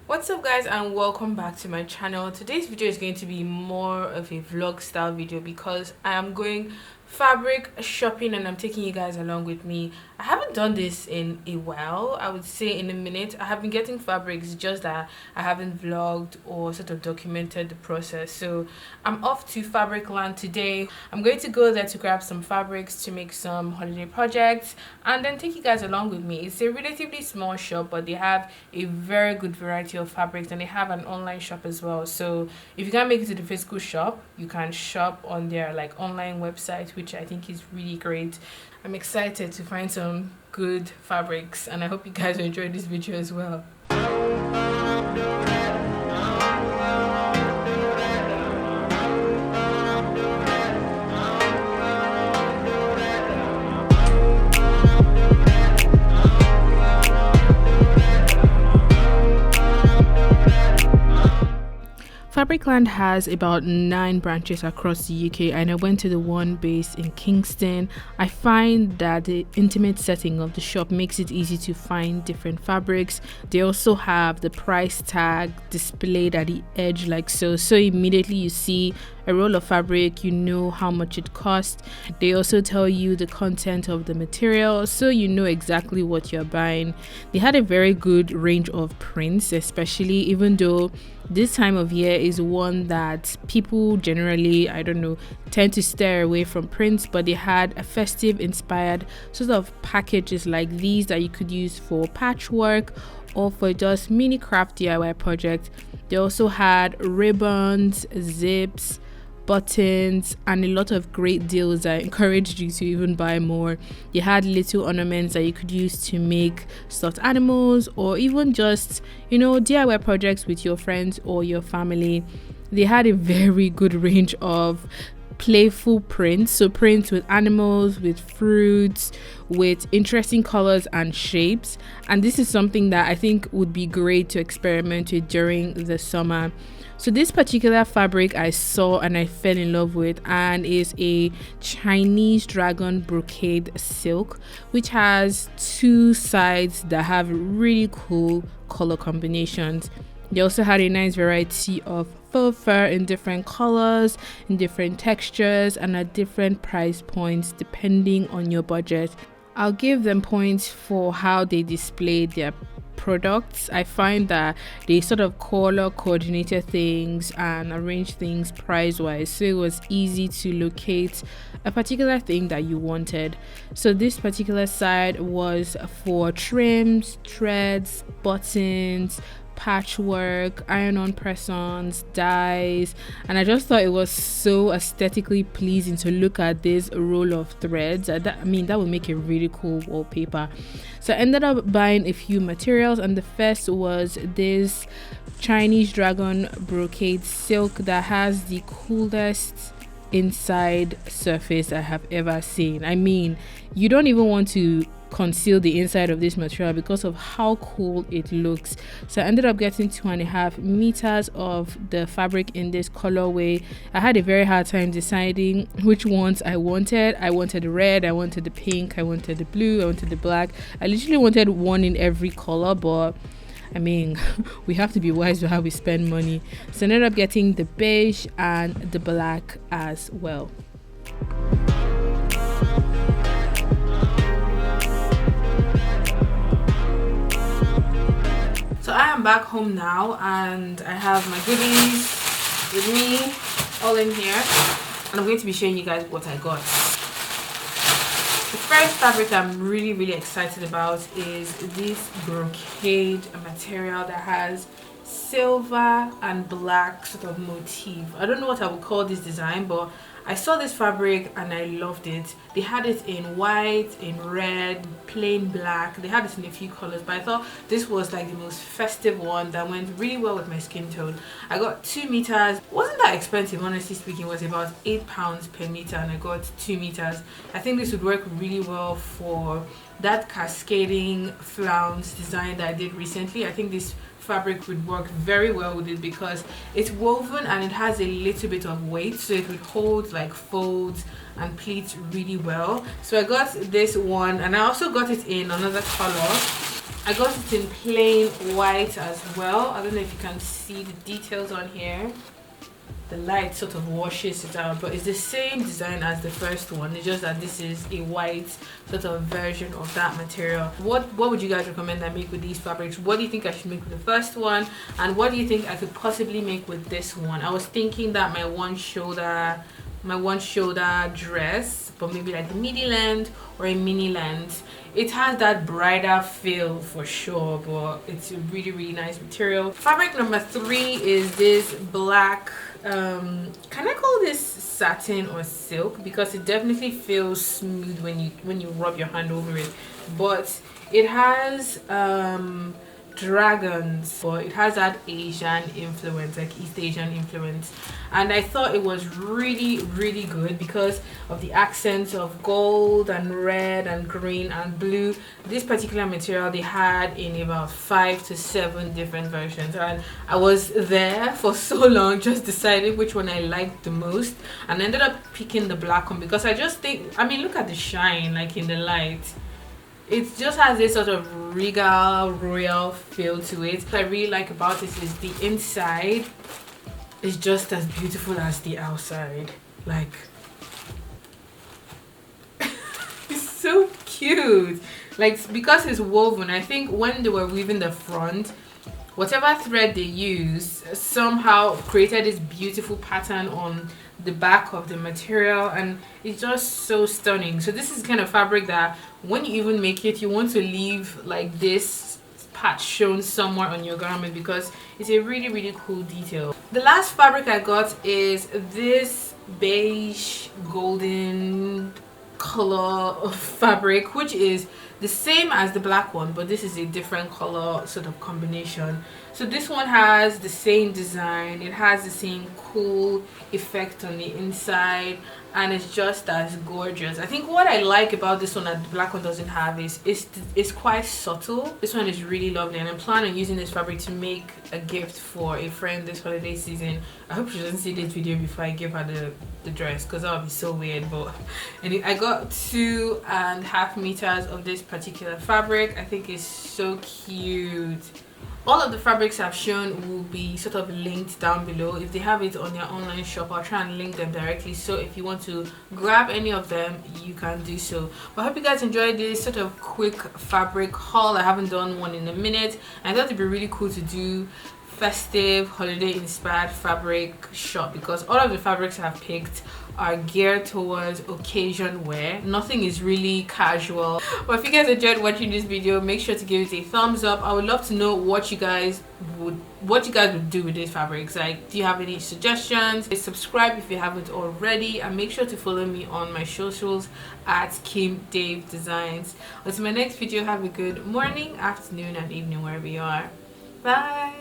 What's up guys, and welcome back to my channel. Today's video is going to be more of a vlog style video because I am going fabric shopping and I'm taking you guys along with me. I haven't done this in a while, I would say in a minute. I have been getting fabrics, just that I haven't vlogged or sort of documented the process. So I'm off to Fabricland today. I'm going to go there to grab some fabrics to make some holiday projects and then take you guys along with me. It's a relatively small shop, but they have a very good variety of fabrics and they have an online shop as well. So if you can't make it to the physical shop, you can shop on their online website, which I think is really great. I'm excited to find some good fabrics and I hope you guys will enjoy this video as well. Fabricland has about 9 branches across the UK and I went to the one based in Kingston. I find that the intimate setting of the shop makes it easy to find different fabrics. They also have the price tag displayed at the edge like so immediately you see a roll of fabric, you know how much it costs. They also tell you the content of the material, so you know exactly what you're buying. They had a very good range of prints, especially, even though this time of year is one that people generally, tend to stay away from prints, but they had a festive inspired sort of packages like these that you could use for patchwork or for just mini craft DIY projects. They also had ribbons, zips, buttons, and a lot of great deals that encouraged you to even buy more. They had little ornaments that you could use to make stuffed animals or even just DIY projects with your friends or your family. They had a very good range of playful prints, so prints with animals, with fruits, with interesting colors and shapes, and this is something that I think would be great to experiment with during the summer. So this particular fabric I saw and I fell in love with, and is a Chinese dragon brocade silk, which has 2 sides that have really cool color combinations. They also had a nice variety of faux fur in different colors, in different textures, and at different price points depending on your budget. I'll give them points for how they display their products. I find that they sort of color coordinated things and arrange things price wise, so it was easy to locate a particular thing that you wanted. So this particular side was for trims, threads, buttons, patchwork, iron-on press-ons, dyes, and I just thought it was so aesthetically pleasing to look at this roll of threads. That would make a really cool wallpaper. So I ended up buying a few materials, and the first was this Chinese dragon brocade silk that has the coolest inside surface I have ever seen. You don't even want to conceal the inside of this material because of how cool it looks. So I ended up getting 2.5 meters of the fabric in this colorway. I had a very hard time deciding which ones I wanted. I wanted the red, I wanted the pink, I wanted the blue, I wanted the black. I literally wanted one in every color, but we have to be wise with how we spend money. So I ended up getting the beige and the black as well. So I am back home now and I have my goodies with me all in here, and I'm going to be showing you guys what I got. The first fabric I'm really excited about is this brocade material that has silver and black sort of motif. I don't know what I would call this design, but I saw this fabric and I loved it. They had it in white, in red, plain black. They had it in a few colors, but I thought this was like the most festive one that went really well with my skin tone. I got 2 meters. It wasn't that expensive, honestly speaking. It was about £8 per meter and I got 2 meters. I think this would work really well for that cascading flounce design that I did recently. I think this fabric would work very well with it because it's woven and it has a little bit of weight, so it would hold like folds and pleats really well. So I got this one and I also got it in another color. I got it in plain white as well. I don't know if you can see the details on here. The light sort of washes it out, but it's the same design as the first one. It's just that this is a white sort of version of that material. What would you guys recommend I make with these fabrics? What do you think I should make with the first one, and what do you think I could possibly make with this one? I was thinking that my one shoulder dress, but maybe like a midi length or a mini length. It has that brighter feel for sure, but it's a really nice material. Fabric number 3 is this black, can I call this satin or silk, because it definitely feels smooth when you rub your hand over it, but it has dragons, but it has that Asian influence, like East Asian influence, and I thought it was really good because of the accents of gold and red and green and blue. This particular material they had in about 5 to 7 different versions, and I was there for so long just deciding which one I liked the most, and I ended up picking the black one because I just think, I mean, look at the shine, like in the light. It just has this sort of regal, royal feel to it. What I really like about it is the inside is just as beautiful as the outside. Like, it's so cute. Like, because it's woven, I think when they were weaving the front, whatever thread they used somehow created this beautiful pattern on the back of the material, and it's just so stunning. So this is kind of fabric that when you even make it, you want to leave like this patch shown somewhere on your garment because it's a really cool detail. The last fabric I got is this beige golden color of fabric, which is the same as the black one, but this is a different color sort of combination. So this one has the same design, it has the same cool effect on the inside, and it's just as gorgeous. I think what I like about this one that the black one doesn't have is it's quite subtle. This one is really lovely, and I'm planning on using this fabric to make a gift for a friend this holiday season. I hope she doesn't see this video before I give her the dress, because that would be so weird. But anyway, I got 2.5 meters of this particular fabric. I think it's so cute. All of the fabrics I've shown will be sort of linked down below. If they have it on their online shop, I'll try and link them directly, so if you want to grab any of them, you can do so. But I hope you guys enjoyed this sort of quick fabric haul. I haven't done one in a minute, and I thought it'd be really cool to do festive, holiday inspired fabric shop, because all of the fabrics I've picked are geared towards occasion wear. Nothing is really casual. But if you guys enjoyed watching this video, make sure to give it a thumbs up. I would love to know what you guys would do with these fabrics. Like, do you have any suggestions? Subscribe if you haven't already, and make sure to follow me on my socials at Kim Dave Designs. Until my next video, have a good morning, afternoon and evening wherever you are. Bye.